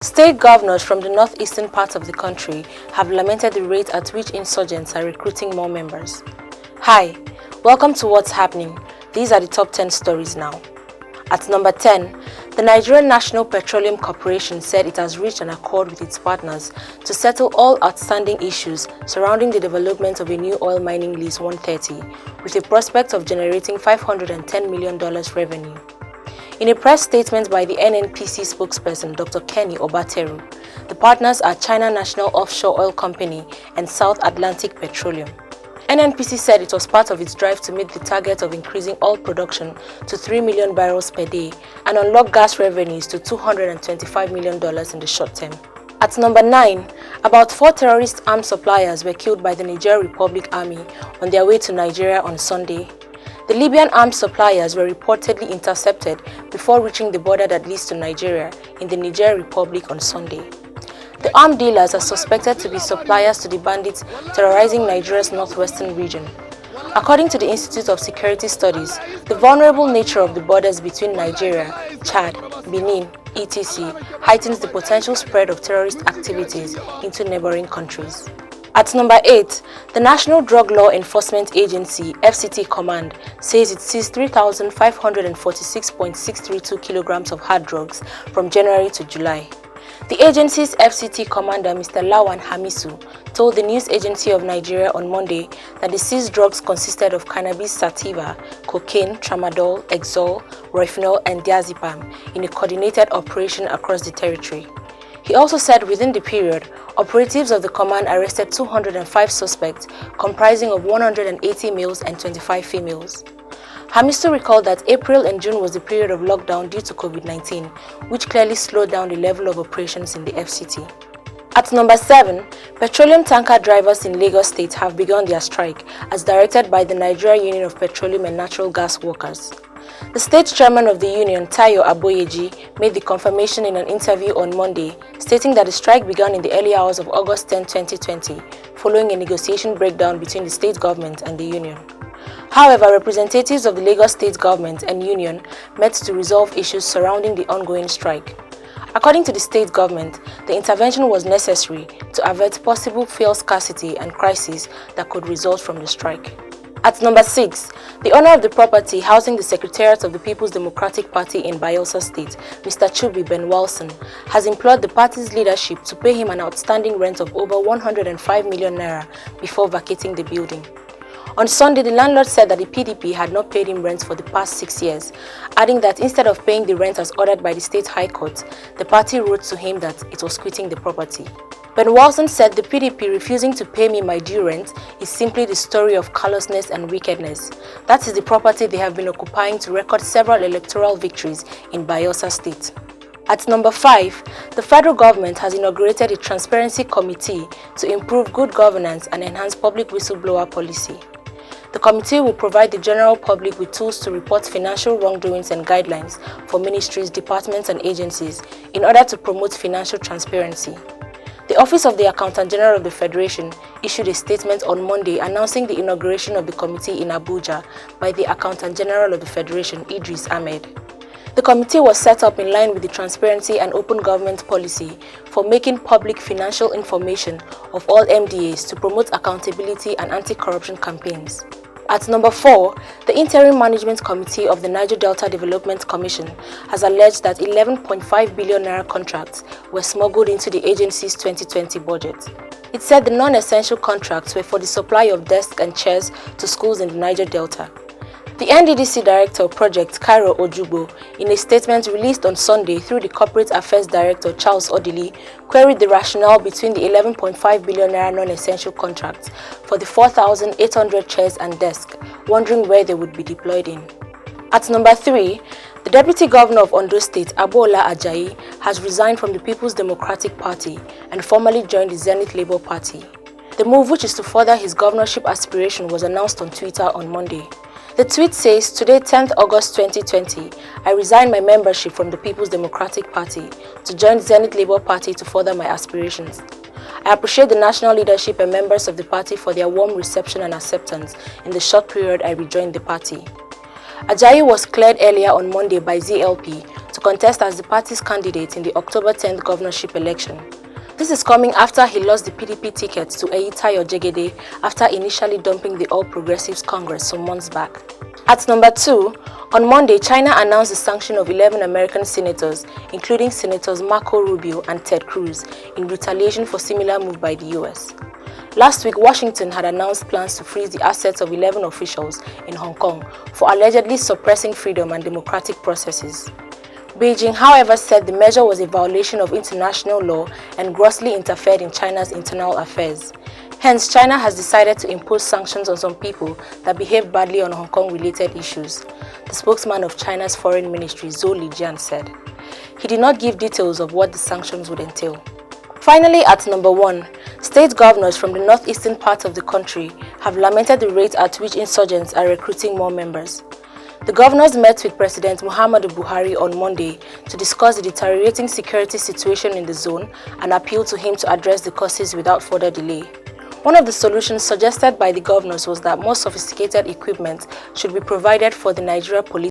State governors from the northeastern part of the country have lamented the rate at which insurgents are recruiting more members. Hi, welcome to What's Happening. These are the top 10 stories now. At number 10, the Nigerian National Petroleum Corporation said it has reached an accord with its partners to settle all outstanding issues surrounding the development of a new oil mining lease 130, with a prospect of generating $510 million revenue. In a press statement by the NNPC spokesperson Dr. Kenny Obateru, the partners are China National Offshore Oil Company and South Atlantic Petroleum. NNPC said it was part of its drive to meet the target of increasing oil production to 3 million barrels per day and unlock gas revenues to $225 million in the short term. At number 9, about 4 terrorist arms suppliers were killed by the Niger Republic Army on their way to Nigeria on Sunday. The Libyan arms suppliers were reportedly intercepted before reaching the border that leads to Nigeria in the Niger Republic on Sunday. The armed dealers are suspected to be suppliers to the bandits terrorizing Nigeria's northwestern region. According to the Institute of Security Studies, the vulnerable nature of the borders between Nigeria, Chad, Benin, etc. heightens the potential spread of terrorist activities into neighboring countries. At number 8, the National Drug Law Enforcement Agency (FCT) Command says it seized 3,546.632 kilograms of hard drugs from January to July. The agency's FCT commander, Mr. Lawan Hamisu, told the News Agency of Nigeria on Monday that the seized drugs consisted of cannabis sativa, cocaine, tramadol, Exol, Rohypnol, and diazepam in a coordinated operation across the territory. He also said within the period, operatives of the command arrested 205 suspects, comprising of 180 males and 25 females. Hamisu recalled that April and June was the period of lockdown due to COVID-19, which clearly slowed down the level of operations in the FCT. At number 7, petroleum tanker drivers in Lagos State have begun their strike, as directed by the Nigeria Union of Petroleum and Natural Gas Workers. The state chairman of the union, Abuela Ajayi, made the confirmation in an interview on Monday, stating that the strike began in the early hours of August 10, 2020, following a negotiation breakdown between the state government and the union. However, representatives of the Lagos state government and union met to resolve issues surrounding the ongoing strike. According to the state government, the intervention was necessary to avert possible fuel scarcity and crises that could result from the strike. At number 6, the owner of the property housing the Secretariat of the People's Democratic Party in Bayelsa State, Mr. Chubi Ben Wilson, has implored the party's leadership to pay him an outstanding rent of over 105 million naira before vacating the building. On Sunday, the landlord said that the PDP had not paid him rent for the past 6 years, adding that instead of paying the rent as ordered by the State High Court, the party wrote to him that it was quitting the property. Ben Wilson said the PDP refusing to pay me my due rent is simply the story of callousness and wickedness. That is the property they have been occupying to record several electoral victories in Bayelsa State. At number 5, the federal government has inaugurated a transparency committee to improve good governance and enhance public whistleblower policy. The committee will provide the general public with tools to report financial wrongdoings and guidelines for ministries, departments, and agencies in order to promote financial transparency. The Office of the Accountant General of the Federation issued a statement on Monday announcing the inauguration of the committee in Abuja by the Accountant General of the Federation, Idris Ahmed. The committee was set up in line with the transparency and open government policy for making public financial information of all MDAs to promote accountability and anti-corruption campaigns. At number 4, the Interim Management Committee of the Niger Delta Development Commission has alleged that 11.5 billion naira contracts were smuggled into the agency's 2020 budget. It said the non-essential contracts were for the supply of desks and chairs to schools in the Niger Delta. The NDDC Director of Project, Cairo Ojubo, in a statement released on Sunday through the Corporate Affairs Director, Charles Odili, queried the rationale between the 11.5 billion naira non-essential contracts for the 4,800 chairs and desks, wondering where they would be deployed in. At number 3, the Deputy Governor of Ondo State, Abuela Ajayi, has resigned from the People's Democratic Party and formally joined the Zenith Labour Party. The move, which is to further his governorship aspiration, was announced on Twitter on Monday. The tweet says, "Today, 10th August 2020, I resign my membership from the People's Democratic Party to join the Zenith Labour Party to further my aspirations. I appreciate the national leadership and members of the party for their warm reception and acceptance in the short period I rejoined the party." Ajayi was cleared earlier on Monday by ZLP to to contest as the party's candidate in the October 10th governorship election. This is coming after he lost the PDP ticket to Eyitayo Jegede after initially dumping the All Progressives Congress some months back. At number 2, on Monday, China announced the sanction of 11 American senators, including Senators Marco Rubio and Ted Cruz, in retaliation for similar move by the US. Last week, Washington had announced plans to freeze the assets of 11 officials in Hong Kong for allegedly suppressing freedom and democratic processes. Beijing, however, said the measure was a violation of international law and grossly interfered in China's internal affairs. Hence, China has decided to impose sanctions on some people that behaved badly on Hong Kong-related issues, the spokesman of China's foreign ministry, Zhou Lijian, said. He did not give details of what the sanctions would entail. Finally, at number 1, state governors from the northeastern part of the country have lamented the rate at which insurgents are recruiting more members. The governors met with President Muhammadu Buhari on Monday to discuss the deteriorating security situation in the zone and appeal to him to address the causes without further delay. One of the solutions suggested by the governors was that more sophisticated equipment should be provided for the Nigeria police